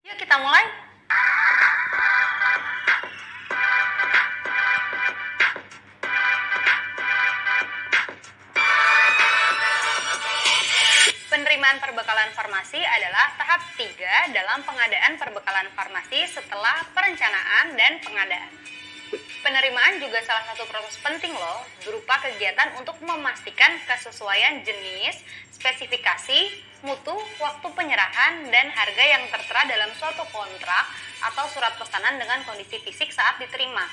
Yuk kita mulai. Penerimaan perbekalan farmasi adalah tahap 3 dalam pengadaan perbekalan farmasi setelah perencanaan dan pengadaan. Penerimaan juga salah satu proses penting loh, berupa kegiatan untuk memastikan kesesuaian jenis, spesifikasi, mutu, waktu penyerahan, dan harga yang tertera dalam suatu kontrak atau surat pesanan dengan kondisi fisik saat diterima.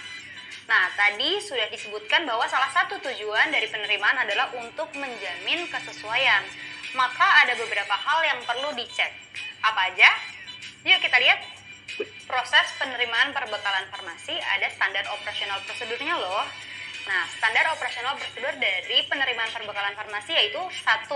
Nah, tadi sudah disebutkan bahwa salah satu tujuan dari penerimaan adalah untuk menjamin kesesuaian. Maka ada beberapa hal yang perlu dicek. Apa aja? Yuk kita lihat. Proses penerimaan perbekalan farmasi ada standar operasional prosedurnya loh. Nah, standar operasional prosedur dari penerimaan perbekalan farmasi yaitu 1.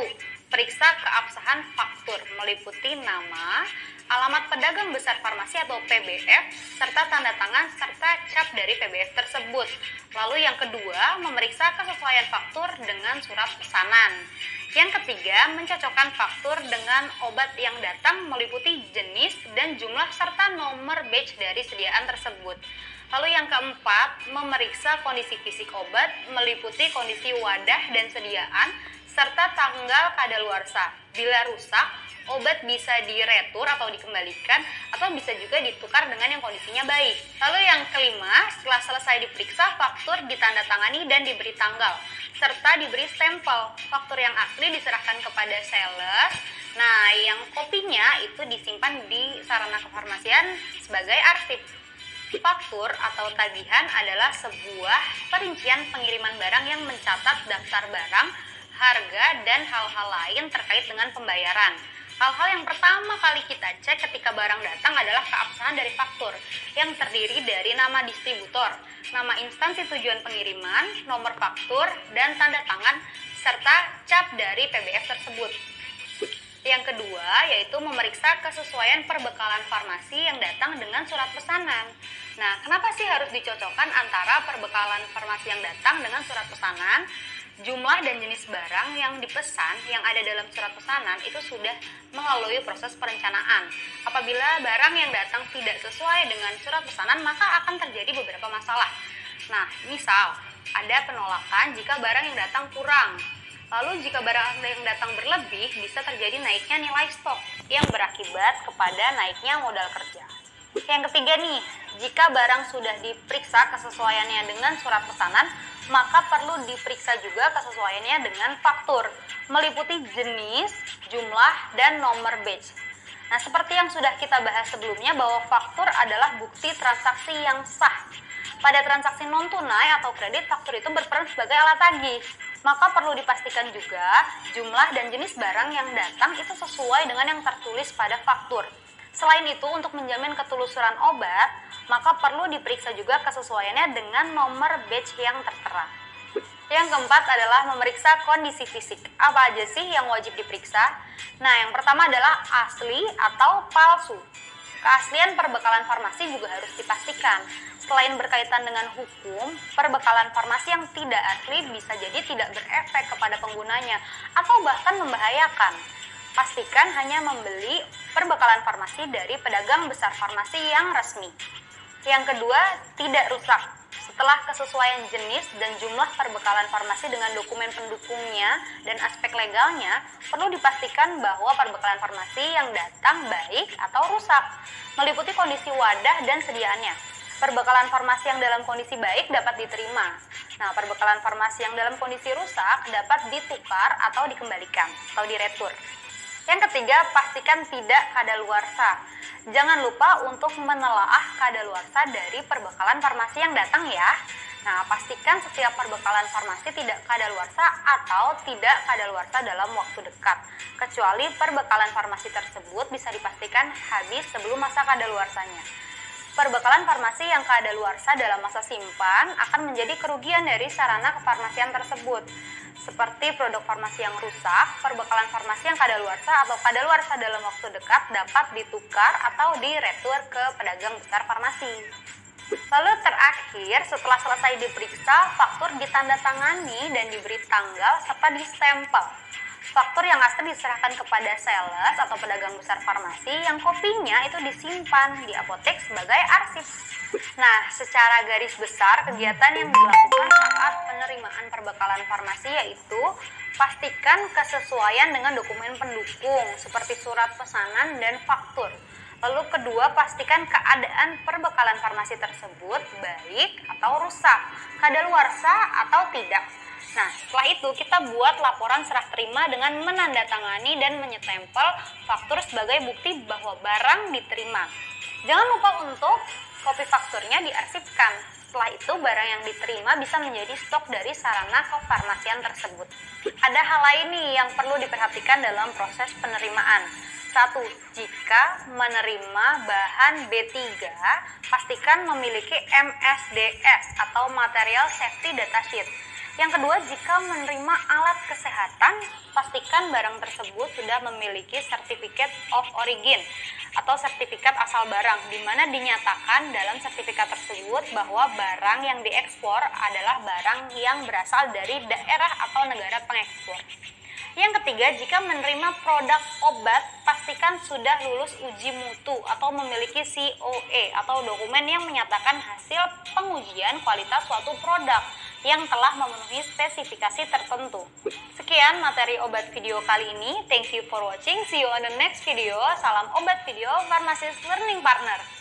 Periksa keabsahan faktur meliputi nama, alamat pedagang besar farmasi atau PBF, serta tanda tangan serta cap dari PBF tersebut. Lalu yang kedua, memeriksa kesesuaian faktur dengan surat pesanan. Yang ketiga, mencocokkan faktur dengan obat yang datang meliputi jenis dan jumlah serta nomor batch dari sediaan tersebut. Lalu yang keempat, memeriksa kondisi fisik obat meliputi kondisi wadah dan sediaan serta tanggal kadaluarsa. Bila rusak, obat bisa diretur atau dikembalikan atau bisa juga ditukar dengan yang kondisinya baik. Lalu yang kelima, setelah selesai diperiksa, faktur ditandatangani dan diberi tanggal serta diberi stempel. Faktur yang asli diserahkan kepada sales. Nah, yang kopinya itu disimpan di sarana kefarmasian sebagai arsip. Faktur atau tagihan adalah sebuah perincian pengiriman barang yang mencatat daftar barang, harga, dan hal-hal lain terkait dengan pembayaran. Hal-hal yang pertama kali kita cek ketika barang datang adalah keabsahan dari faktur, yang terdiri dari nama distributor, nama instansi tujuan pengiriman, nomor faktur, dan tanda tangan, serta cap dari PBF tersebut. Yang kedua, yaitu memeriksa kesesuaian perbekalan farmasi yang datang dengan surat pesanan. Nah, kenapa sih harus dicocokkan antara perbekalan farmasi yang datang dengan surat pesanan? Jumlah dan jenis barang yang dipesan yang ada dalam surat pesanan itu sudah melalui proses perencanaan. Apabila barang yang datang tidak sesuai dengan surat pesanan, maka akan terjadi beberapa masalah. Nah, misal ada penolakan jika barang yang datang kurang. Lalu jika barang yang datang berlebih, bisa terjadi naiknya nilai stok yang berakibat kepada naiknya modal kerja. Yang ketiga nih, jika barang sudah diperiksa kesesuaiannya dengan surat pesanan, maka perlu diperiksa juga kesesuaiannya dengan faktur, meliputi jenis, jumlah, dan nomor batch. Nah, seperti yang sudah kita bahas sebelumnya bahwa faktur adalah bukti transaksi yang sah. Pada transaksi non-tunai atau kredit, faktur itu berperan sebagai alat tagih. Maka perlu dipastikan juga jumlah dan jenis barang yang datang itu sesuai dengan yang tertulis pada faktur. Selain itu, untuk menjamin ketelusuran obat, maka perlu diperiksa juga kesesuaiannya dengan nomor batch yang tertera. Yang keempat adalah memeriksa kondisi fisik. Apa aja sih yang wajib diperiksa? Nah, yang pertama adalah asli atau palsu. Keaslian perbekalan farmasi juga harus dipastikan. Selain berkaitan dengan hukum, perbekalan farmasi yang tidak asli bisa jadi tidak berefek kepada penggunanya atau bahkan membahayakan. Pastikan hanya membeli perbekalan farmasi dari pedagang besar farmasi yang resmi. Yang kedua, tidak rusak. Setelah kesesuaian jenis dan jumlah perbekalan farmasi dengan dokumen pendukungnya dan aspek legalnya, perlu dipastikan bahwa perbekalan farmasi yang datang baik atau rusak, meliputi kondisi wadah dan sediaannya. Perbekalan farmasi yang dalam kondisi baik dapat diterima. Nah, perbekalan farmasi yang dalam kondisi rusak dapat ditukar atau dikembalikan atau diretur. Yang ketiga, pastikan tidak kadaluarsa. Jangan lupa untuk menelaah kadaluarsa dari perbekalan farmasi yang datang ya. Nah, pastikan setiap perbekalan farmasi tidak kadaluarsa atau tidak kadaluarsa dalam waktu dekat. Kecuali perbekalan farmasi tersebut bisa dipastikan habis sebelum masa kadaluarsanya. Perbekalan farmasi yang kadaluarsa dalam masa simpan akan menjadi kerugian dari sarana kefarmasian tersebut. Seperti produk farmasi yang rusak, perbekalan farmasi yang kadaluarsa atau kadaluarsa dalam waktu dekat dapat ditukar atau diretur ke pedagang besar farmasi. Lalu terakhir, setelah selesai diperiksa, faktur ditandatangani dan diberi tanggal serta distempel. Faktur yang asli diserahkan kepada sales atau pedagang besar farmasi yang kopinya itu disimpan di apotek sebagai arsip. Nah, secara garis besar kegiatan yang dilakukan saat penerimaan perbekalan farmasi yaitu pastikan kesesuaian dengan dokumen pendukung seperti surat pesanan dan faktur. Lalu kedua, pastikan keadaan perbekalan farmasi tersebut baik atau rusak, kadaluarsa atau tidak. Nah, setelah itu kita buat laporan serah terima dengan menandatangani dan menyetempel faktur sebagai bukti bahwa barang diterima. Jangan lupa untuk kopi fakturnya diarsipkan. Setelah itu barang yang diterima bisa menjadi stok dari sarana kefarmasian tersebut. Ada hal lain nih yang perlu diperhatikan dalam proses penerimaan. 1. Jika menerima bahan B3, pastikan memiliki MSDS atau Material Safety Data Sheet. Yang kedua, jika menerima alat kesehatan, pastikan barang tersebut sudah memiliki Certificate of Origin atau sertifikat asal barang, di mana dinyatakan dalam sertifikat tersebut bahwa barang yang diekspor adalah barang yang berasal dari daerah atau negara pengekspor. Yang ketiga, jika menerima produk obat, pastikan sudah lulus uji mutu atau memiliki COE atau dokumen yang menyatakan hasil pengujian kualitas suatu produk yang telah memenuhi spesifikasi tertentu. Sekian materi obat video kali ini. Thank you for watching. See you on the next video. Salam obat video, Pharmacist Learning Partner.